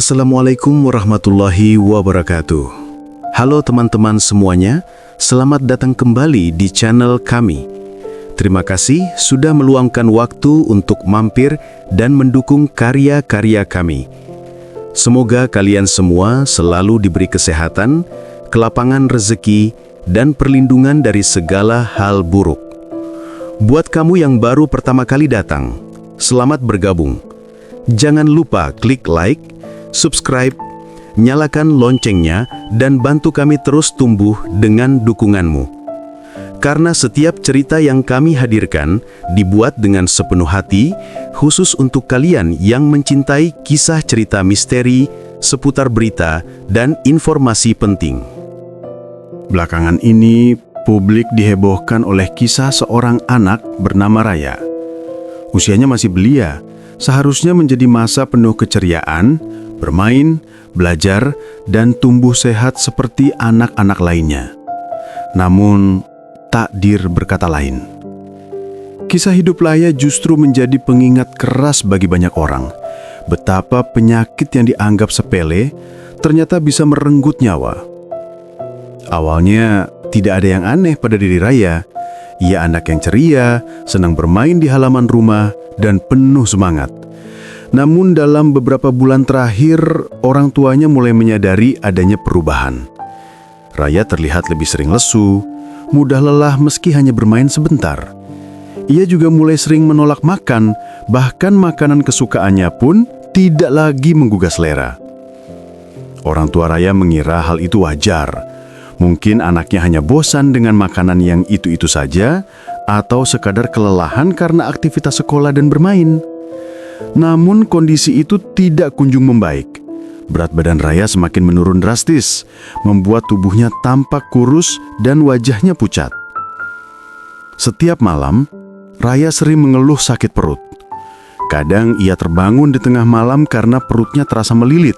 Assalamualaikum warahmatullahi wabarakatuh. Halo teman-teman semuanya, selamat datang kembali di channel kami. Terima kasih sudah meluangkan waktu untuk mampir dan mendukung karya-karya kami. Semoga kalian semua selalu diberi kesehatan, kelapangan rezeki, dan perlindungan dari segala hal buruk. Buat kamu yang baru pertama kali datang, selamat bergabung. Jangan lupa klik like, subscribe, nyalakan loncengnya, dan bantu kami terus tumbuh dengan dukunganmu. Karena setiap cerita yang kami hadirkan dibuat dengan sepenuh hati, khusus untuk kalian yang mencintai kisah cerita misteri, seputar berita, dan informasi penting. Belakangan ini, publik dihebohkan oleh kisah seorang anak bernama Raya. Usianya masih belia, seharusnya menjadi masa penuh keceriaan, bermain, belajar, dan tumbuh sehat seperti anak-anak lainnya. Namun, takdir berkata lain. Kisah hidup Raya justru menjadi pengingat keras bagi banyak orang. Betapa penyakit yang dianggap sepele ternyata bisa merenggut nyawa. Awalnya, tidak ada yang aneh pada diri Raya. Ia anak yang ceria, senang bermain di halaman rumah, dan penuh semangat. Namun dalam beberapa bulan terakhir, orang tuanya mulai menyadari adanya perubahan. Raya terlihat lebih sering lesu, mudah lelah meski hanya bermain sebentar. Ia juga mulai sering menolak makan, bahkan makanan kesukaannya pun tidak lagi menggugah selera. Orang tua Raya mengira hal itu wajar. Mungkin anaknya hanya bosan dengan makanan yang itu-itu saja, atau sekadar kelelahan karena aktivitas sekolah dan bermain. Namun kondisi itu tidak kunjung membaik. Berat badan Raya semakin menurun drastis, membuat tubuhnya tampak kurus dan wajahnya pucat. Setiap malam, Raya sering mengeluh sakit perut. Kadang ia terbangun di tengah malam karena perutnya terasa melilit.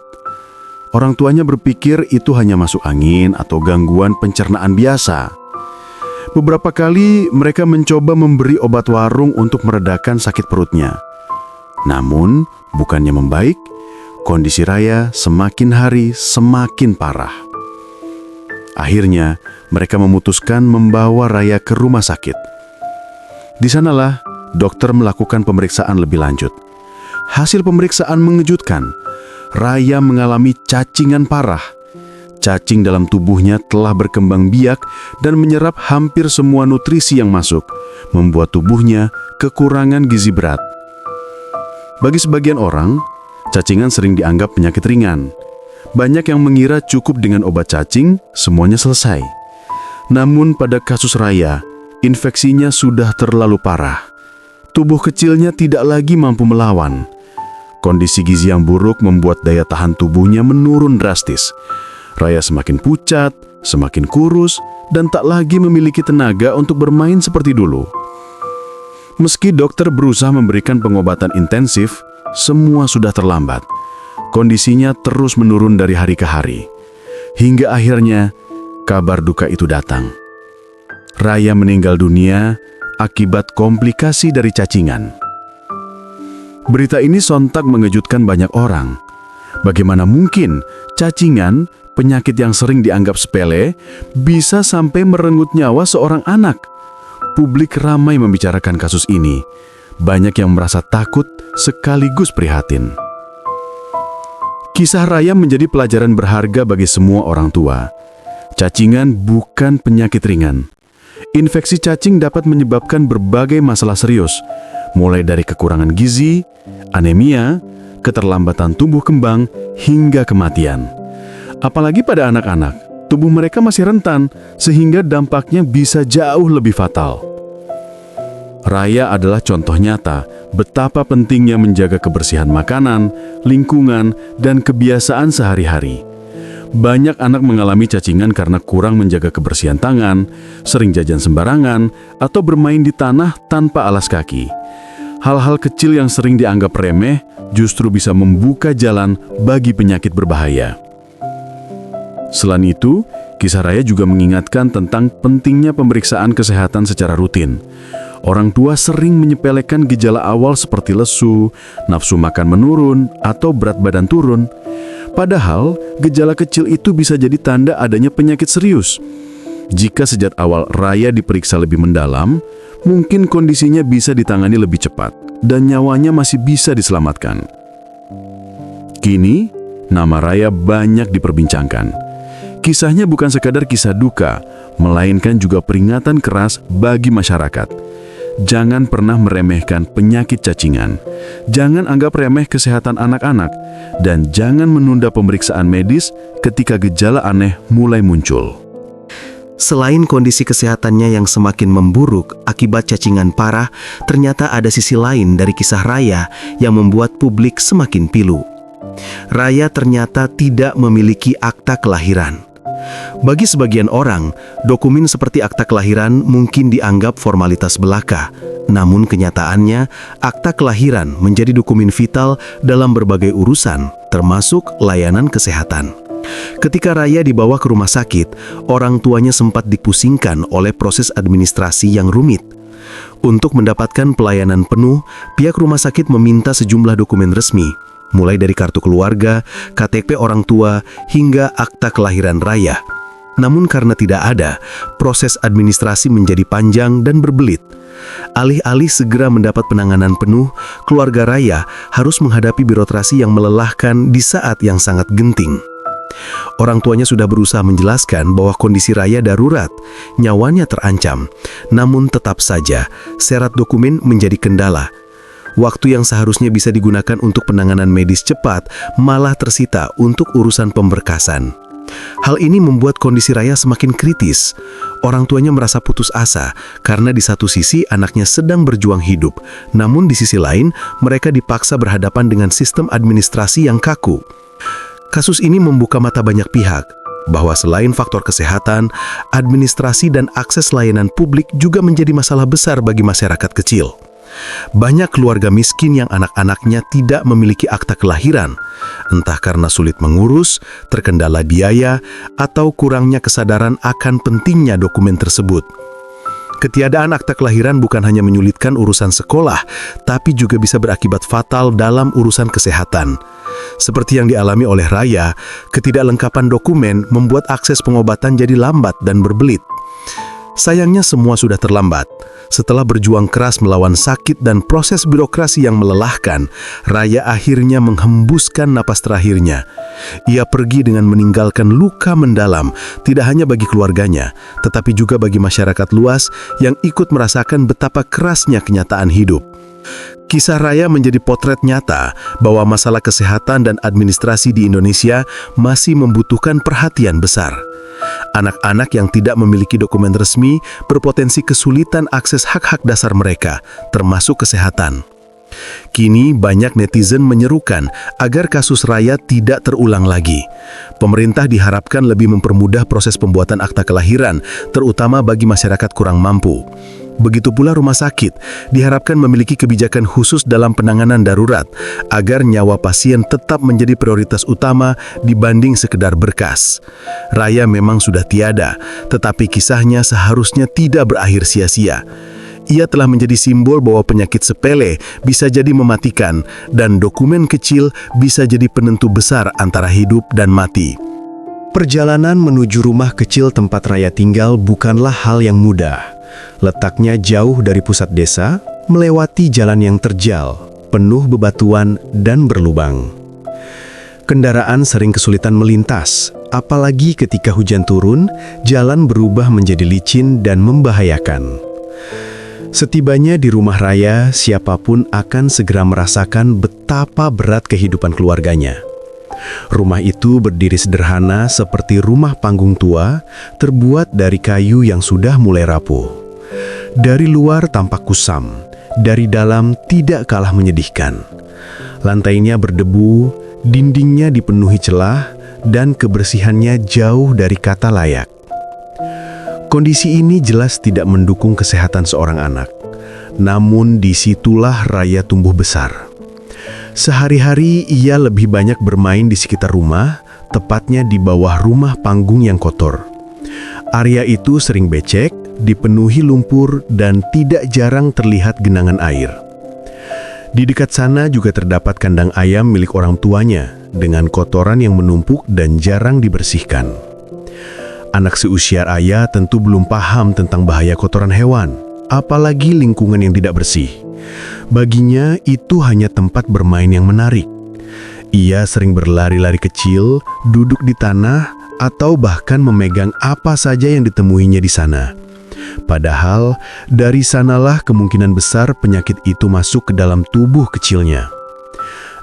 Orang tuanya berpikir itu hanya masuk angin atau gangguan pencernaan biasa. Beberapa kali mereka mencoba memberi obat warung untuk meredakan sakit perutnya. Namun, bukannya membaik, kondisi Raya semakin hari semakin parah. Akhirnya, mereka memutuskan membawa Raya ke rumah sakit. Di sanalah, dokter melakukan pemeriksaan lebih lanjut. Hasil pemeriksaan mengejutkan. Raya mengalami cacingan parah. Cacing dalam tubuhnya telah berkembang biak dan menyerap hampir semua nutrisi yang masuk, membuat tubuhnya kekurangan gizi berat. Bagi sebagian orang, cacingan sering dianggap penyakit ringan. Banyak yang mengira cukup dengan obat cacing, semuanya selesai. Namun pada kasus Raya, infeksinya sudah terlalu parah. Tubuh kecilnya tidak lagi mampu melawan. Kondisi gizi yang buruk membuat daya tahan tubuhnya menurun drastis. Raya semakin pucat, semakin kurus, dan tak lagi memiliki tenaga untuk bermain seperti dulu. Meski dokter berusaha memberikan pengobatan intensif, semua sudah terlambat. Kondisinya terus menurun dari hari ke hari. Hingga akhirnya, kabar duka itu datang. Raya meninggal dunia akibat komplikasi dari cacingan. Berita ini sontak mengejutkan banyak orang. Bagaimana mungkin cacingan, penyakit yang sering dianggap sepele, bisa sampai merenggut nyawa seorang anak? Publik ramai membicarakan kasus ini. Banyak yang merasa takut sekaligus prihatin. Kisah Raya menjadi pelajaran berharga bagi semua orang tua. Cacingan bukan penyakit ringan. Infeksi cacing dapat menyebabkan berbagai masalah serius, mulai dari kekurangan gizi, anemia, keterlambatan tumbuh kembang, hingga kematian. Apalagi pada anak-anak, tubuh mereka masih rentan, sehingga dampaknya bisa jauh lebih fatal. Raya adalah contoh nyata betapa pentingnya menjaga kebersihan makanan, lingkungan, dan kebiasaan sehari-hari. Banyak anak mengalami cacingan karena kurang menjaga kebersihan tangan, sering jajan sembarangan, atau bermain di tanah tanpa alas kaki. Hal-hal kecil yang sering dianggap remeh justru bisa membuka jalan bagi penyakit berbahaya. Selain itu, kisah Raya juga mengingatkan tentang pentingnya pemeriksaan kesehatan secara rutin. Orang tua sering menyepelekan gejala awal seperti lesu, nafsu makan menurun, atau berat badan turun. Padahal, gejala kecil itu bisa jadi tanda adanya penyakit serius. Jika sejak awal Raya diperiksa lebih mendalam, mungkin kondisinya bisa ditangani lebih cepat, dan nyawanya masih bisa diselamatkan. Kini, nama Raya banyak diperbincangkan. Kisahnya bukan sekadar kisah duka, melainkan juga peringatan keras bagi masyarakat. Jangan pernah meremehkan penyakit cacingan. Jangan anggap remeh kesehatan anak-anak. Dan jangan menunda pemeriksaan medis ketika gejala aneh mulai muncul. Selain kondisi kesehatannya yang semakin memburuk akibat cacingan parah, ternyata ada sisi lain dari kisah Raya yang membuat publik semakin pilu. Raya ternyata tidak memiliki akta kelahiran. Bagi sebagian orang, dokumen seperti akta kelahiran mungkin dianggap formalitas belaka. Namun kenyataannya, akta kelahiran menjadi dokumen vital dalam berbagai urusan, termasuk layanan kesehatan. Ketika Raya dibawa ke rumah sakit, orang tuanya sempat dipusingkan oleh proses administrasi yang rumit. Untuk mendapatkan pelayanan penuh, pihak rumah sakit meminta sejumlah dokumen resmi, mulai dari kartu keluarga, KTP orang tua, hingga akta kelahiran Raya. Namun karena tidak ada, proses administrasi menjadi panjang dan berbelit. Alih-alih segera mendapat penanganan penuh, keluarga Raya harus menghadapi birokrasi yang melelahkan di saat yang sangat genting. Orang tuanya sudah berusaha menjelaskan bahwa kondisi Raya darurat, nyawanya terancam. Namun tetap saja, syarat dokumen menjadi kendala. Waktu yang seharusnya bisa digunakan untuk penanganan medis cepat malah tersita untuk urusan pemberkasan. Hal ini membuat kondisi Raya semakin kritis. Orang tuanya merasa putus asa karena di satu sisi anaknya sedang berjuang hidup, namun di sisi lain mereka dipaksa berhadapan dengan sistem administrasi yang kaku. Kasus ini membuka mata banyak pihak bahwa selain faktor kesehatan, administrasi dan akses layanan publik juga menjadi masalah besar bagi masyarakat kecil. Banyak keluarga miskin yang anak-anaknya tidak memiliki akta kelahiran, entah karena sulit mengurus, terkendala biaya, atau kurangnya kesadaran akan pentingnya dokumen tersebut. Ketiadaan akta kelahiran bukan hanya menyulitkan urusan sekolah, tapi juga bisa berakibat fatal dalam urusan kesehatan. Seperti yang dialami oleh Raya, ketidaklengkapan dokumen membuat akses pengobatan jadi lambat dan berbelit. Sayangnya semua sudah terlambat. Setelah berjuang keras melawan sakit dan proses birokrasi yang melelahkan, Raya akhirnya menghembuskan napas terakhirnya. Ia pergi dengan meninggalkan luka mendalam, tidak hanya bagi keluarganya, tetapi juga bagi masyarakat luas yang ikut merasakan betapa kerasnya kenyataan hidup. Kisah Raya menjadi potret nyata bahwa masalah kesehatan dan administrasi di Indonesia masih membutuhkan perhatian besar. Anak-anak yang tidak memiliki dokumen resmi berpotensi kesulitan akses hak-hak dasar mereka, termasuk kesehatan. Kini banyak netizen menyerukan agar kasus Raya tidak terulang lagi. Pemerintah diharapkan lebih mempermudah proses pembuatan akta kelahiran, terutama bagi masyarakat kurang mampu. Begitu pula rumah sakit diharapkan memiliki kebijakan khusus dalam penanganan darurat agar nyawa pasien tetap menjadi prioritas utama dibanding sekedar berkas. Raya memang sudah tiada, tetapi kisahnya seharusnya tidak berakhir sia-sia. Ia telah menjadi simbol bahwa penyakit sepele bisa jadi mematikan dan dokumen kecil bisa jadi penentu besar antara hidup dan mati. Perjalanan menuju rumah kecil tempat Raya tinggal bukanlah hal yang mudah. Letaknya jauh dari pusat desa, melewati jalan yang terjal, penuh bebatuan dan berlubang. Kendaraan sering kesulitan melintas, apalagi ketika hujan turun, jalan berubah menjadi licin dan membahayakan. Setibanya di rumah Raya, siapapun akan segera merasakan betapa berat kehidupan keluarganya. Rumah itu berdiri sederhana seperti rumah panggung tua, terbuat dari kayu yang sudah mulai rapuh. Dari luar tampak kusam, dari dalam tidak kalah menyedihkan. Lantainya berdebu, dindingnya dipenuhi celah, dan kebersihannya jauh dari kata layak. Kondisi ini jelas tidak mendukung kesehatan seorang anak. Namun disitulah Raya tumbuh besar. Sehari-hari ia lebih banyak bermain di sekitar rumah, tepatnya di bawah rumah panggung yang kotor. Area itu sering becek, dipenuhi lumpur, dan tidak jarang terlihat genangan air. Di dekat sana juga terdapat kandang ayam milik orang tuanya, dengan kotoran yang menumpuk dan jarang dibersihkan. Anak seusia Raya tentu belum paham tentang bahaya kotoran hewan, apalagi lingkungan yang tidak bersih. Baginya itu hanya tempat bermain yang menarik. Ia sering berlari-lari kecil, duduk di tanah, atau bahkan memegang apa saja yang ditemuinya di sana. Padahal dari sanalah kemungkinan besar penyakit itu masuk ke dalam tubuh kecilnya.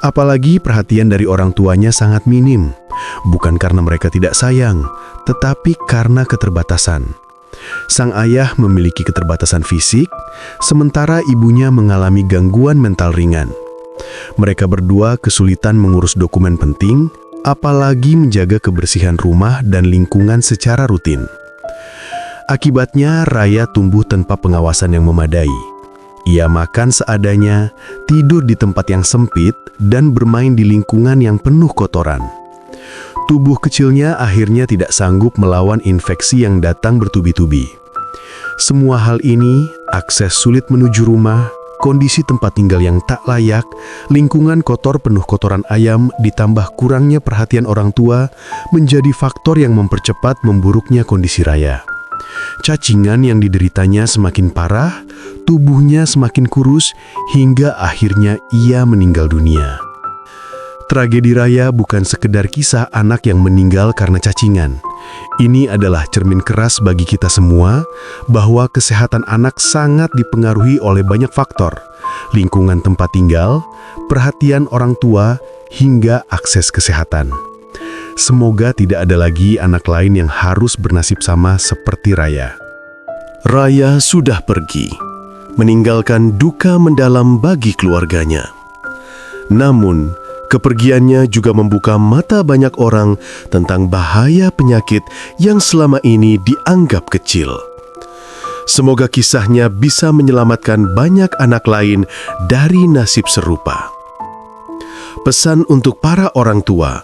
Apalagi perhatian dari orang tuanya sangat minim, bukan karena mereka tidak sayang, tetapi karena keterbatasan. Sang ayah memiliki keterbatasan fisik, sementara ibunya mengalami gangguan mental ringan. Mereka berdua kesulitan mengurus dokumen penting, apalagi menjaga kebersihan rumah dan lingkungan secara rutin. Akibatnya, Raya tumbuh tanpa pengawasan yang memadai. Ia makan seadanya, tidur di tempat yang sempit, dan bermain di lingkungan yang penuh kotoran. Tubuh kecilnya akhirnya tidak sanggup melawan infeksi yang datang bertubi-tubi. Semua hal ini, akses sulit menuju rumah, kondisi tempat tinggal yang tak layak, lingkungan kotor penuh kotoran ayam, ditambah kurangnya perhatian orang tua, menjadi faktor yang mempercepat memburuknya kondisi Raya. Cacingan yang dideritanya semakin parah, tubuhnya semakin kurus, hingga akhirnya ia meninggal dunia. Tragedi Raya bukan sekedar kisah anak yang meninggal karena cacingan. Ini adalah cermin keras bagi kita semua bahwa kesehatan anak sangat dipengaruhi oleh banyak faktor, lingkungan tempat tinggal, perhatian orang tua, hingga akses kesehatan. Semoga tidak ada lagi anak lain yang harus bernasib sama seperti Raya. Raya sudah pergi, meninggalkan duka mendalam bagi keluarganya. Namun, kepergiannya juga membuka mata banyak orang tentang bahaya penyakit yang selama ini dianggap kecil. Semoga kisahnya bisa menyelamatkan banyak anak lain dari nasib serupa. Pesan untuk para orang tua,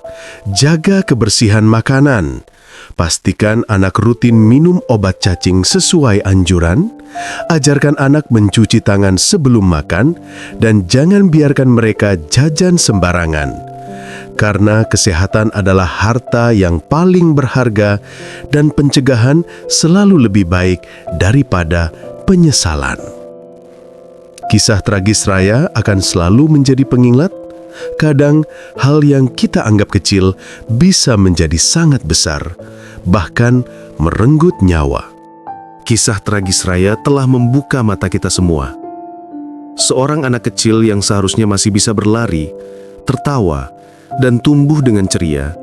jaga kebersihan makanan. Pastikan anak rutin minum obat cacing sesuai anjuran. Ajarkan anak mencuci tangan sebelum makan, dan jangan biarkan mereka jajan sembarangan. Karena kesehatan adalah harta yang paling berharga, dan pencegahan selalu lebih baik daripada penyesalan. Kisah tragis Raya akan selalu menjadi pengingat. Kadang hal yang kita anggap kecil bisa menjadi sangat besar, bahkan merenggut nyawa. Kisah tragis Raya telah membuka mata kita semua. Seorang anak kecil yang seharusnya masih bisa berlari, tertawa, dan tumbuh dengan ceria,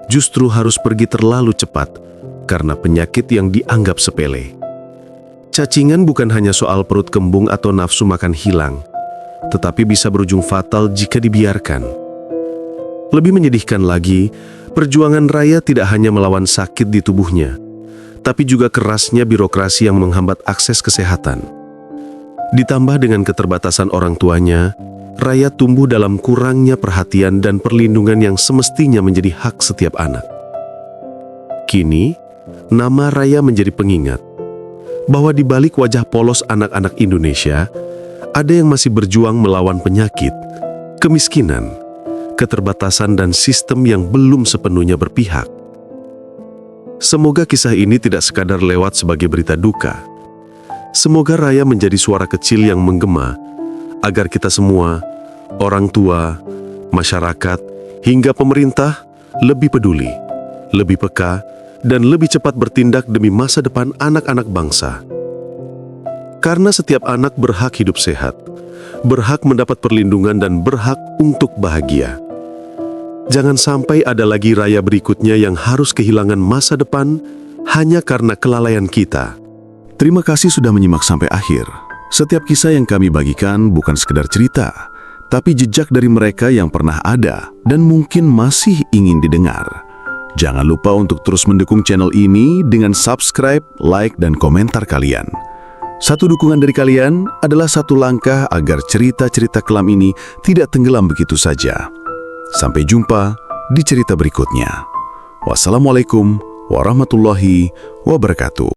justru harus pergi terlalu cepat karena penyakit yang dianggap sepele. Cacingan bukan hanya soal perut kembung atau nafsu makan hilang, tetapi bisa berujung fatal jika dibiarkan. Lebih menyedihkan lagi, perjuangan Raya tidak hanya melawan sakit di tubuhnya, tapi juga kerasnya birokrasi yang menghambat akses kesehatan. Ditambah dengan keterbatasan orang tuanya, Raya tumbuh dalam kurangnya perhatian dan perlindungan yang semestinya menjadi hak setiap anak. Kini, nama Raya menjadi pengingat bahwa di balik wajah polos anak-anak Indonesia, ada yang masih berjuang melawan penyakit, kemiskinan, keterbatasan dan sistem yang belum sepenuhnya berpihak. Semoga kisah ini tidak sekadar lewat sebagai berita duka. Semoga Raya menjadi suara kecil yang menggema, agar kita semua, orang tua, masyarakat, hingga pemerintah lebih peduli, lebih peka, dan lebih cepat bertindak demi masa depan anak-anak bangsa. Karena setiap anak berhak hidup sehat, berhak mendapat perlindungan dan berhak untuk bahagia. Jangan sampai ada lagi Raya berikutnya yang harus kehilangan masa depan hanya karena kelalaian kita. Terima kasih sudah menyimak sampai akhir. Setiap kisah yang kami bagikan bukan sekedar cerita, tapi jejak dari mereka yang pernah ada dan mungkin masih ingin didengar. Jangan lupa untuk terus mendukung channel ini dengan subscribe, like, dan komentar kalian. Satu dukungan dari kalian adalah satu langkah agar cerita-cerita kelam ini tidak tenggelam begitu saja. Sampai jumpa di cerita berikutnya. Wassalamualaikum warahmatullahi wabarakatuh.